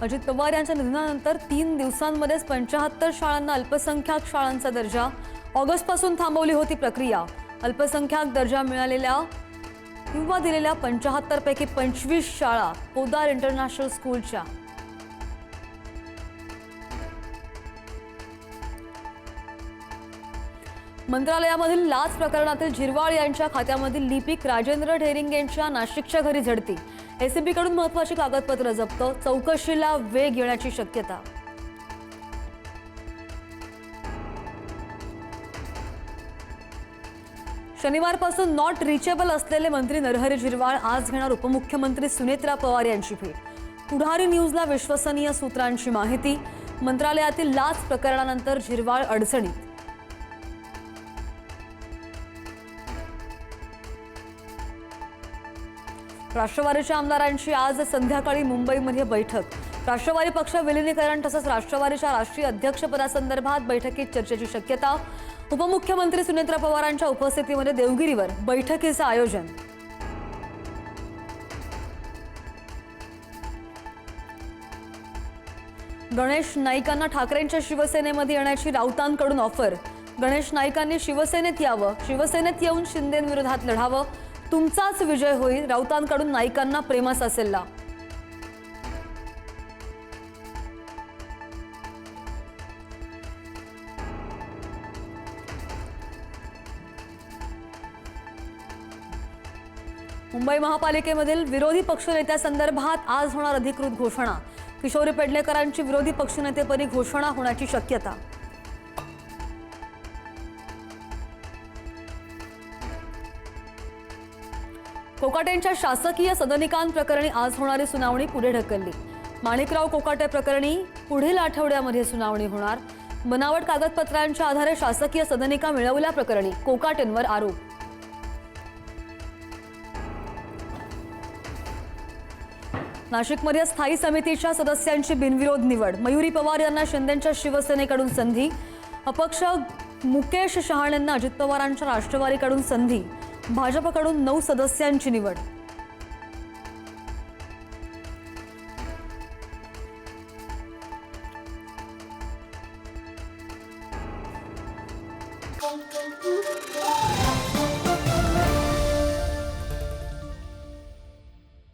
अजित पवार यांच्या निधनानंतर 3 दिवसांमध्येच 75 शाळांना अल्पसंख्याक शाळांचा दर्जा, ऑगस्टपासून थांबवली होती प्रक्रिया। अल्पसंख्याक दर्जा मिळालेल्या किंवा दिलेल्या 75 पैकी 25 शाळा पोदार इंटरनॅशनल स्कूलच्या। मंत्रालयामधील लाच प्रकरणातील झिरवाळ यांच्या खात्यामधील लिपिक राजेंद्र ढेरिंग यांच्या नाशिकच्या घरी झडती। एसीबीकडून महत्त्वाची कागदपत्र जप्त, चौकशीला वेग येण्याची शक्यता। शनिवारपासून नॉट रिचेबल असलेले मंत्री नरहरी झिरवाळ आज घेणार उपमुख्यमंत्री सुनेत्रा पवार यांची भेट। पुढारी न्यूजला विश्वसनीय सूत्रांची माहिती। मंत्रालयातील लाच प्रकरणानंतर झिरवाळ अडचणीत। राष्ट्रवादीच्या आमदारांची आज संध्याकाळी मुंबईमध्ये बैठक। राष्ट्रवादी पक्ष विलीनीकरण तसंच राष्ट्रवादीच्या राष्ट्रीय अध्यक्षपदासंदर्भात बैठकीत चर्चेची शक्यता। उपमुख्यमंत्री सुनेत्रा पवारांच्या उपस्थितीमध्ये देवगिरीवर बैठकीचं आयोजन। गणेश नाईकांना ठाकरेंच्या शिवसेनेमध्ये येण्याची राऊतांकडून ऑफर। गणेश नाईकांनी शिवसेनेत यावं, शिवसेनेत येऊन शिंदेंविरोधात लढावं, तुमचाच विजय होईल, राऊतांकडून नाईकांना प्रेमाचा सल्ला। मुंबई महापालिकेमधील विरोधी पक्षनेत्यासंदर्भात आज होणार अधिकृत घोषणा। किशोरी पेडणेकरांची विरोधी पक्षनेतेपदी घोषणा होण्याची शक्यता। कोकाटेंच्या शासकीय सदनिकांप्रकरणी आज होणारी सुनावणी पुढे ढकलली। माणिकराव कोकाटे प्रकरणी पुढील आठवड्यामध्ये सुनावणी होणार। बनावट कागदपत्रांच्या आधारे शासकीय सदनिका मिळवल्याप्रकरणी कोकाटेंवर आरोप। नाशिकमध्ये स्थायी समितीच्या सदस्यांची बिनविरोध निवड। मयुरी पवार यांना शिंदेंच्या शिवसेनेकडून संधी। अपक्ष मुकेश शहाणेंना अजित पवारांच्या राष्ट्रवादीकडून संधी। भाजपकडून 9 सदस्यांची निवड।